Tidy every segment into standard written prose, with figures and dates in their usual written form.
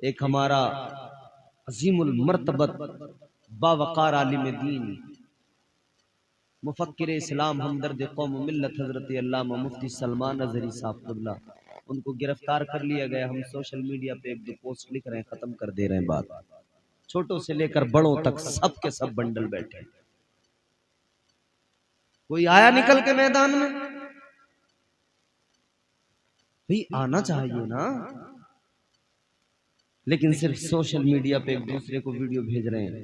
एक हमारा अजीमुल मर्तबत बावकार आलिम दीन मुफक्किर इस्लाम हमदर्द कौम मिल्लत हजरत अल्लामा मुफ्ती सलमान अजहरी साहब, उनको गिरफ्तार कर लिया गया। हम सोशल मीडिया पे एक दो पोस्ट लिख रहे हैं, खत्म कर दे रहे हैं बात। छोटों से लेकर बड़ों तक सब के सब बंडल बैठे। कोई आया निकल के मैदान में? भाई आना चाहिए ना, लेकिन सिर्फ सोशल मीडिया पे एक दूसरे को वीडियो भेज रहे हैं।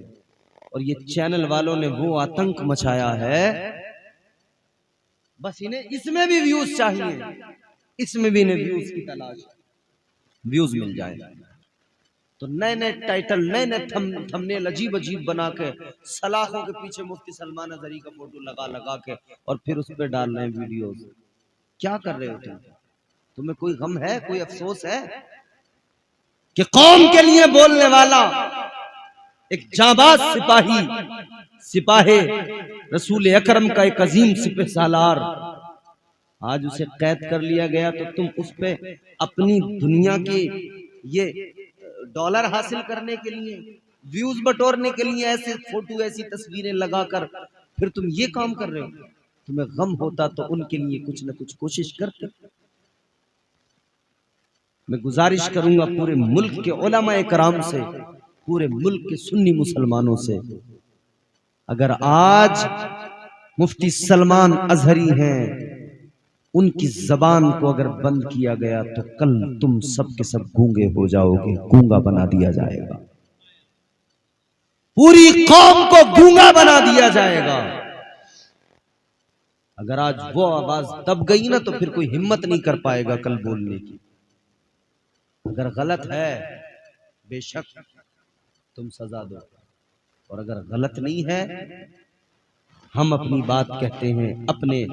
और ये चैनल वालों ने वो आतंक मचाया है, बस इन्हें इसमें भी व्यूज चाहिए, इसमें भी इन्हें व्यूज की तलाश, व्यूज मिल जाए तो नए नए टाइटल, नए नए थंबनेल अजीब अजीब बना के सलाखों के पीछे मुफ्ती सलमान अजहरी का फोटो लगा लगा के और फिर उस पर डाल रहे हैं वीडियोस। क्या कर रहे हो तुम? तुम्हें कोई गम है, कोई अफसोस है कि कौम के लिए बोलने वाला एक जाबाज सिपाही, सिपाही रसूल अकरम का एक अजीम सिपह सालार, आज उसे कैद कर लिया गया तो तुम उस पे अपनी दुनिया की ये डॉलर हासिल करने के लिए, व्यूज बटोरने के लिए ऐसे फोटो, ऐसी तस्वीरें लगाकर फिर तुम ये काम कर रहे हो। तुम्हें गम होता तो उनके लिए कुछ न कुछ कोशिश करते। मैं गुजारिश करूंगा पूरे मुल्क के उलमाए कराम से, पूरे मुल्क के सुन्नी मुसलमानों से, अगर आज मुफ्ती सलमान अजहरी हैं, उनकी जबान को अगर बंद किया गया तो कल तुम सब के सब गूंगे हो जाओगे, गूंगा बना दिया जाएगा, पूरी कौम को गूंगा बना दिया जाएगा। अगर आज वो आवाज दब गई ना तो फिर कोई हिम्मत नहीं कर पाएगा कल बोलने की। अगर गलत है बेशक तुम सजा दो, और अगर गलत नहीं है, हम अपनी बात कहते हैं, अपने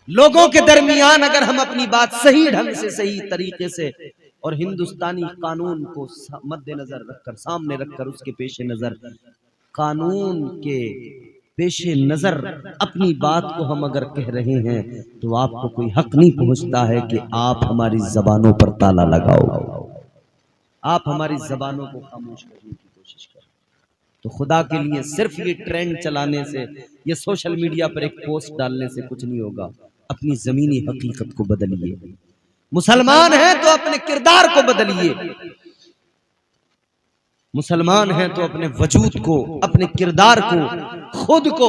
लोगों के दरमियान अगर हम अपनी बात सही ढंग से, सही तरीके से और हिंदुस्तानी कानून को मद्देनजर रखकर, सामने रखकर, उसके पेशे नजर, कानून के पेशे नजर अपनी बात को हम अगर कह रहे हैं तो आपको कोई हक नहीं पहुंचता है कि आप हमारी जबानों पर ताला लगाओ, आप हमारी जबानों को खामोश करने की कोशिश करें। तो खुदा के लिए सिर्फ ये ट्रेंड चलाने से, ये सोशल मीडिया पर एक पोस्ट डालने से कुछ नहीं होगा। अपनी जमीनी हकीकत को बदलिए। मुसलमान हैं तो अपने किरदार को बदलिए, मुसलमान हैं तो अपने वजूद को, अपने किरदार को, खुद को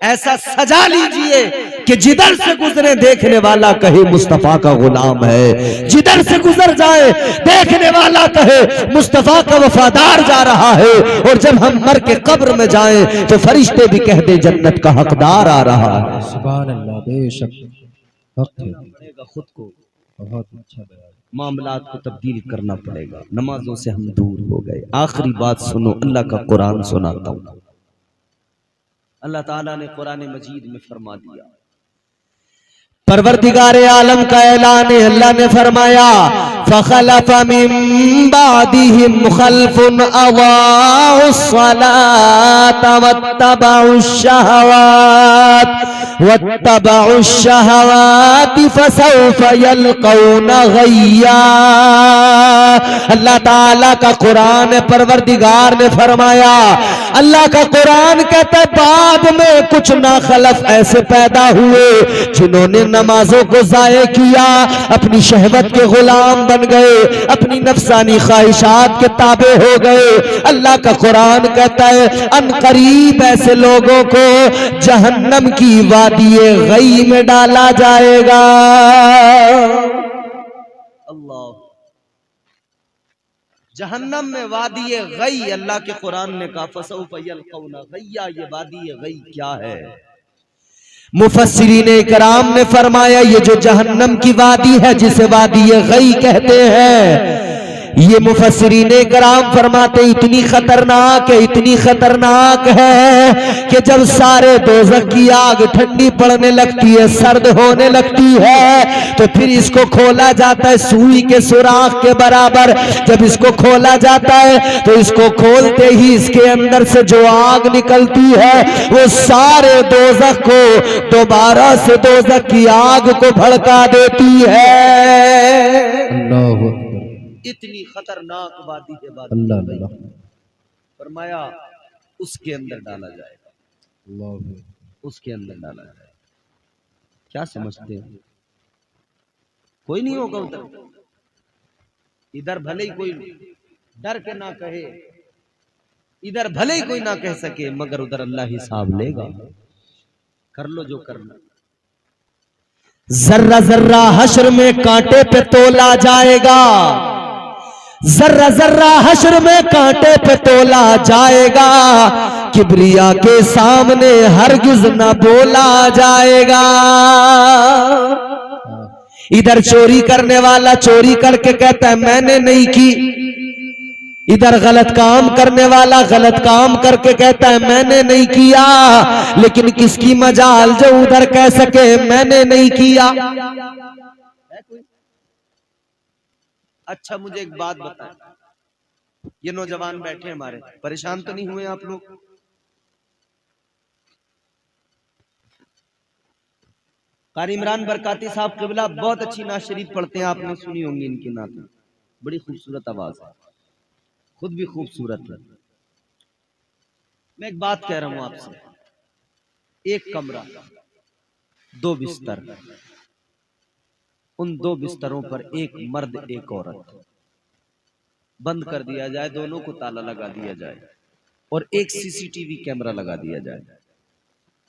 ऐसा सजा लीजिए कि जिधर से गुजरे देखने वाला कहे मुस्तफा का गुलाम है, जिधर से गुजर जाए देखने वाला कहे मुस्तफा का वफादार जा रहा है, और जब हम मर के कब्र में जाएं तो फरिश्ते भी कह दे जन्नत का हकदार आ रहा है। सुभान अल्लाह, बेशक खुद को बहुत अच्छा मामलात को तब्दील करना पड़ेगा। नमाजों से हम दूर हो गए। आखिरी बात सुनो, अल्लाह का कुरान सुनाता हूं। अल्लाह ताला ने कुरान मजीद में फरमा दिया, परवरदिगारे आलम का ऐलान है, अल्लाह ने फरमाया फखलफ मिन बादिहिम खल्फुन अवाउस सलात वत्तबउश शहवात फसौफ यल्कौना गय्या। अल्लाह ताला का कुरान है, परवरदिगार ने फरमाया, अल्लाह का कुरान कहता है बाद में कुछ नाखलफ ऐसे पैदा हुए जिन्होंने नमाजों को जाये किया, अपनी शहवत के गुलाम बन गए, अपनी नफसानी ख्वाहिशात के ताबे हो गए। अल्लाह का कुरान कहता है अनकरीब ऐसे लोगों को जहन्नम की वादिये गई में डाला जाएगा। अल्लाह, जहन्नम में वादिये गई, अल्लाह के कुरान ने कहा फसौफ यल्कौना गय्या। ये वादिये गई क्या है? मुफस्सिरीन इकराम ने फरमाया ये जो जहन्नम की वादी है, जिसे वादिये गई कहते हैं, ये मुफस्सिरीन इकराम फरमाते इतनी खतरनाक है, इतनी खतरनाक है कि जब सारे दोज़ख की आग ठंडी पड़ने लगती है, सर्द होने लगती है, तो फिर इसको खोला जाता है सुई के सुराख के बराबर। जब इसको खोला जाता है तो इसको खोलते ही इसके अंदर से जो आग निकलती है वो सारे दोज़ख को दोबारा से दोज़ख की आग को भड़का देती है। इतनी खतरनाक वादी है वादी, फरमाया उसके अंदर डाला जाएगा, उसके अंदर डाला जाएगा। क्या समझते हैं? कोई नहीं होगा उधर। इधर भले ही कोई डर के ना कहे, इधर भले ही कोई ना कह सके, मगर उधर अल्लाह हिसाब लेगा। कर लो जो करना। जर्रा जर्रा हश्र में कांटे पे तोला जाएगा, जर्रा जर्रा हश्र में कांटे पे तोला जाएगा, किबरिया के सामने हरगिज न बोला जाएगा। इधर चोरी करने वाला चोरी करके कहता है मैंने नहीं की, इधर गलत काम करने वाला गलत काम करके कहता है मैंने नहीं किया, लेकिन किसकी मजाल जो उधर कह सके मैंने नहीं किया। अच्छा मुझे एक बात बताएं, ये नौजवान बैठे हमारे, परेशान तो नहीं हुए आप लोग? कारी इमरान बरकाती साहब क़िबला बहुत अच्छी नात शरीफ पढ़ते हैं, आपने सुनी होंगी इनकी नात, बड़ी खूबसूरत आवाज है, खुद भी खूबसूरत है। मैं एक बात कह रहा हूं आपसे, एक कमरा, दो बिस्तर, उन दो बिस्तरों पर एक मर्द एक औरत, बंद कर दिया जाए, दोनों को ताला लगा दिया जाए और एक सीसीटीवी कैमरा लगा दिया जाए,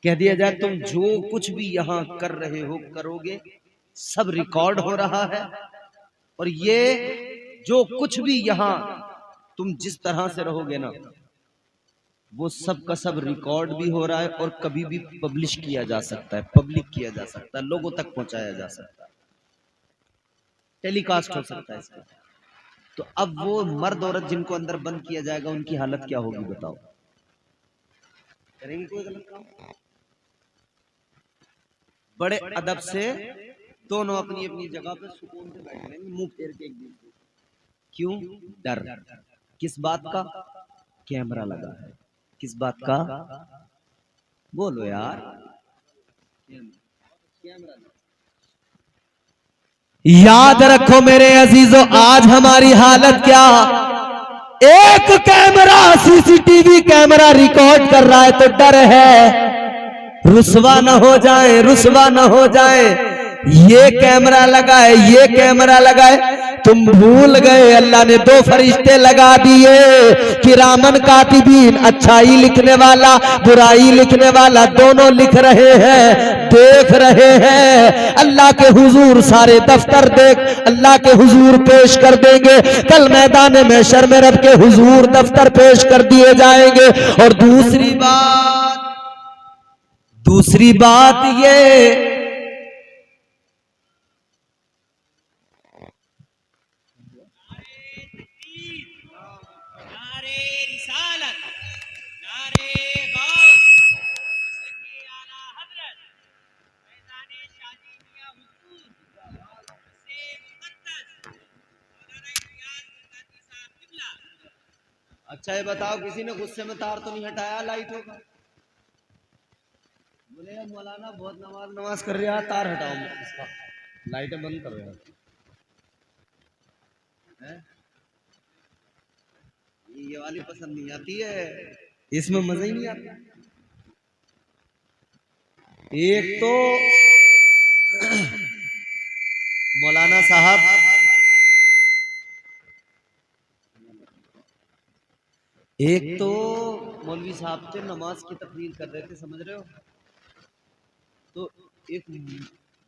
कह दिया जाए तुम जो कुछ भी यहां कर रहे हो करोगे, सब रिकॉर्ड हो रहा है, और ये जो कुछ भी यहां तुम जिस तरह से रहोगे ना, वो सब का सब रिकॉर्ड भी हो रहा है और कभी भी पब्लिश किया जा सकता है, पब्लिक किया जा सकता है, लोगों तक पहुंचाया जा सकता है, टेलीकास्ट हो सकता है इसका। तो अब वो मर्द औरत जिनको अंदर बंद किया जाएगा उनकी हालत क्या होगी बताओ? करेंगे कोई गलत काम? बड़े अदब से दोनों अपनी अपनी जगह पे सुकून से बैठ लेंगे, मुंह फेर के एक दूसरे। क्यों? डर। किस बात का? कैमरा लगा है। किस बात का? बोलो यार। कैमरा। याद रखो मेरे अजीजों, आज हमारी हालत क्या, एक कैमरा सीसीटीवी कैमरा रिकॉर्ड कर रहा है तो डर है रुसवा न हो जाए, रुसवा न हो जाए। ये कैमरा लगाए, ये कैमरा लगाए, तुम भूल गए अल्लाह ने दो फरिश्ते लगा दिए, किरामन कातिबीन, अच्छाई लिखने वाला बुराई लिखने वाला, दोनों लिख रहे हैं, देख रहे हैं। अल्लाह के हुजूर सारे दफ्तर देख अल्लाह के हुजूर पेश कर देंगे, कल मैदान में शर्म रब के हुजूर दफ्तर पेश कर दिए जाएंगे। और दूसरी बात ये, अच्छा ये बताओ, किसी ने गुस्से में तार तो नहीं हटाया लाइट होगा? बोले मौलाना बहुत नमाज कर रहा है, तार हटाओ इसका, लाइटें बंद कर रहे हैं। ये वाली पसंद नहीं आती है, इसमें मजा ही नहीं आता। एक तो मौलाना साहब मौलवी साहब थे, नमाज की तकरीर कर रहे थे, समझ रहे हो? तो एक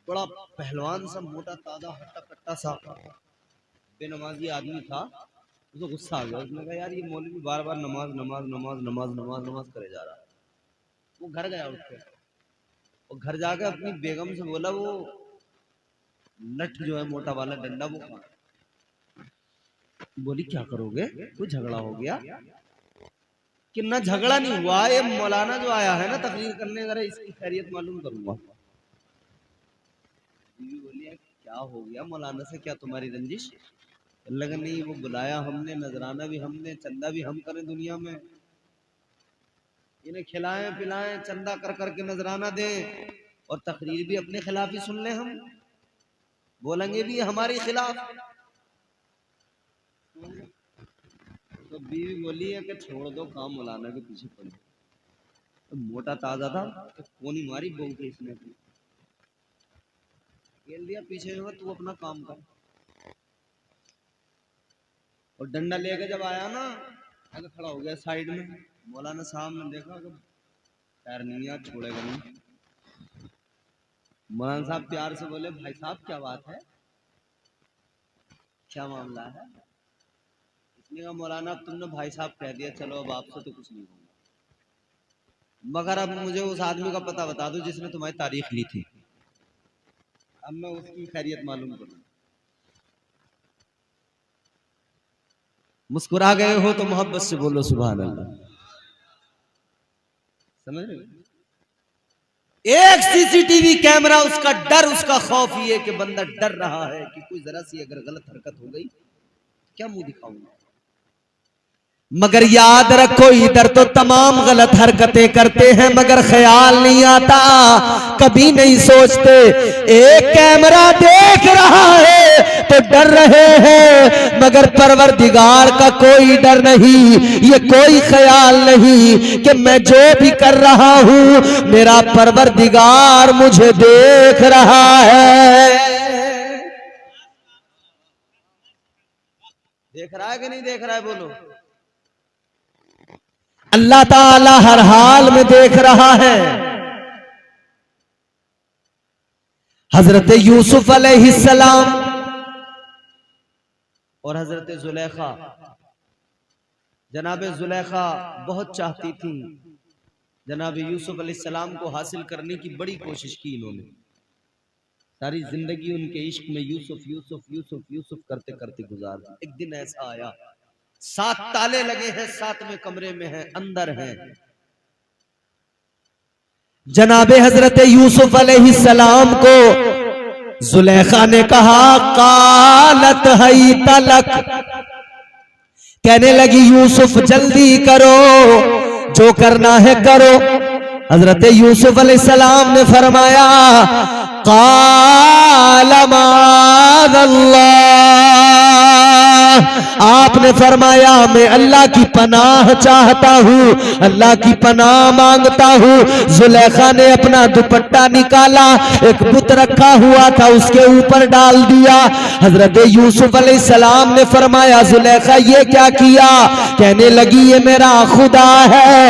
बड़ा पहलवान सा मोटा ताजा हट्टा कट्टा सा बेनमाजी आदमी था, उसको गुस्सा आ गया, उसने कहा यार ये मौलवी बार बार नमाज नमाज नमाज नमाज नमाज नमाज करे जा रहा है। वो घर गया उठ के, और घर जाकर अपनी बेगम से बोला वो लठ जो है मोटा वाला डंडा वो खा। बोली क्या करोगे, कोई झगड़ा हो गया? कि ना झगड़ा नहीं हुआ, ये मौलाना जो आया है ना तकरीर करने, जरा इसकी खैरियत मालूम करूंगा। बीवी बोली क्या हो गया मौलाना से, क्या तुम्हारी रंजिश? लगा नहीं, वो बुलाया हमने, नजराना भी हमने, चंदा भी हम करें दुनिया में, इन्हें खिलाएं पिलाएं, चंदा कर करके नजराना दें, और तकरीर भी अपने खिलाफ ही सुन ले, हम बोलेंगे भी हमारे खिलाफ। बीवी बोली है कि छोड़ दो काम, मौलाना के पीछे पड़े। तो मोटा ताजा था तो कोनी मारी बहू के इसने खेल दिया पीछे में, तू अपना काम कर। और डंडा लेके जब आया ना, आगे खड़ा हो गया साइड में, मौलाना साहब ने देखा कि पैर नहीं है, छोड़ेगा नहीं। मौलाना साहब प्यार से बोले, भाई साहब क्या बात है, क्या मामला है? इसने कहा मौलाना अब तुमने भाई साहब कह दिया, चलो अब आपसे तो कुछ नहीं होगा, मगर अब मुझे उस आदमी का पता बता दो जिसने तुम्हारी तारीख ली थी, अब मैं उसकी खैरियत मालूम करूँ। मुस्कुरा गए हो तो मोहब्बत से बोलो सुभान अल्लाह। समझ रहे हो? एक सीसीटीवी कैमरा, उसका डर, उसका खौफ ये कि बंदा डर रहा है कि कोई जरा सी अगर गलत हरकत हो गई क्या मुंह दिखाऊंगा। मगर याद रखो, इधर तो तमाम गलत हरकतें करते हैं मगर ख्याल नहीं आता, कभी नहीं सोचते। एक कैमरा देख रहा है तो डर रहे हैं मगर परवरदिगार का कोई डर नहीं, ये कोई ख्याल नहीं कि मैं जो भी कर रहा हूं मेरा परवरदिगार मुझे देख रहा है। देख रहा है कि नहीं देख रहा है? बोलो। अल्लाह ताला हर हाल में देख रहा है। हजरत यूसुफ अलैहिस्सलाम और हजरत जुलेखा, जनाब जुलेखा बहुत चाहती थी जनाब यूसुफ अलैहिस्सलाम को हासिल करने की बड़ी कोशिश की इन्होंने, सारी जिंदगी उनके इश्क में यूसुफ यूसुफ यूसुफ यूसुफ करते करते गुजार दी। एक दिन ऐसा आया, 7 ताले लगे हैं, 7वें कमरे में हैं, अंदर हैं। जनाबे हजरत यूसुफ अलैहिस्सलाम को जुलेखा ने कहा, कालत हई तलक, कहने लगी यूसुफ जल्दी करो, जो करना है करो। हजरत यूसुफ अलैहिस्सलाम ने फरमाया, काल माज़अल्लाह, आपने फरमाया मैं अल्लाह की पनाह चाहता हूँ, अल्लाह की पनाह मांगता हूँ। जुलेखा ने अपना दुपट्टा निकाला, एक बुत रखा हुआ था उसके ऊपर डाल दिया। हजरत यूसुफ अलैहिस्सलाम ने फरमाया, जुलेखा ये क्या किया? कहने लगी ये मेरा खुदा है,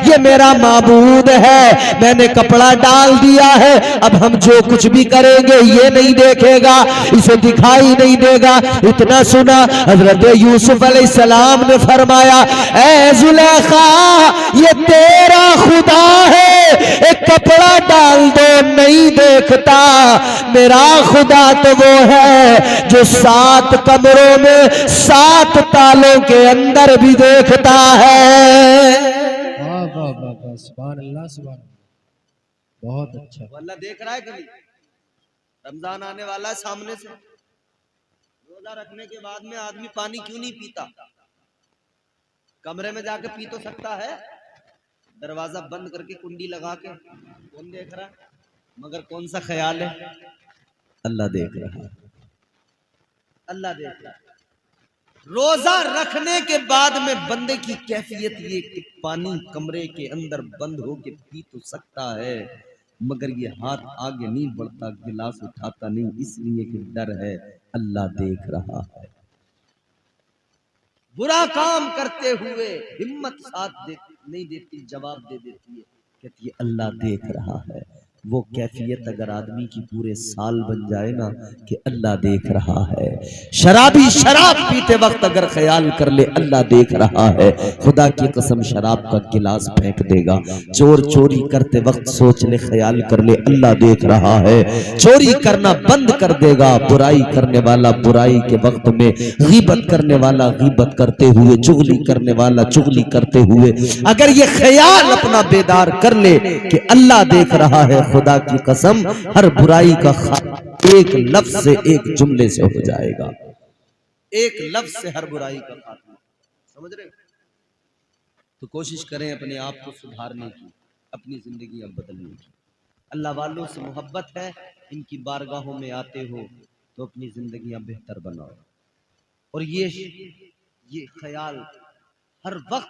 ये मेरा माबूद है, मैंने कपड़ा डाल दिया है, अब हम जो कुछ भी करेंगे ये नहीं देखेगा, इसे दिखाई नहीं देगा। इतना सुना, हजरत यूसुफ अलैहिस्सलाम ने फरमाया, ऐ जुलेखा ये तेरा खुदा है, एक कपड़ा डाल दो नहीं देखता, मेरा खुदा तो वो है जो 7 कमरों में 7 तालों के अंदर भी देखता है। वाह वाह वाह वाह, सुभान अल्लाह सुभान अल्लाह, बहुत अच्छा। अल्लाह देख रहा है कि नहीं? रमजान आने वाला है सामने से, रोजा रखने के बाद में आदमी पानी क्यों नहीं पीता? कमरे में जाके पी तो सकता है, दरवाजा बंद करके कुंडी लगा के, कौन देख रहा? मगर कौन सा ख्याल है? अल्लाह देख रहा है, अल्लाह देख रहा है। रोजा रखने के बाद में बंदे की कैफियत ये कि पानी कमरे के अंदर बंद होके पी तो सकता है मगर ये हाथ आगे नहीं बढ़ता, गिलास उठाता नहीं, इसलिए कि डर है, अल्लाह देख रहा है। बुरा काम करते हुए हिम्मत साथ नहीं देती, जवाब दे देती है, कहती है अल्लाह देख रहा है। वो कैफियत अगर आदमी की पूरे साल बन जाए ना कि अल्लाह देख रहा है। शराबी शराब पीते वक्त अगर ख्याल कर ले अल्लाह देख रहा है, खुदा की कसम शराब का गिलास फेंक देगा। चोर चोरी करते वक्त सोच ले, ख्याल कर ले अल्लाह देख रहा है, चोरी करना बंद कर देगा। बुराई करने वाला बुराई के वक्त में, गीबत करने वाला गीबत करते हुए, चुगली करने वाला चुगली करते हुए अगर ये ख्याल अपना बेदार कर ले कि अल्लाह देख रहा है, खुदा की कसम हर बुराई का एक लफ्ज से, एक जुमले से हो जाएगा। एक लफ्ज से हर बुराई का खात्मा। समझ रहे हो? तो कोशिश करें अपने आप को सुधारने की, अपनी जिंदगी अब बदलने की। अल्लाह वालों से मोहब्बत है, इनकी बारगाहों में आते हो तो अपनी जिंदगियां बेहतर बनाओ। और ये ख्याल हर वक्त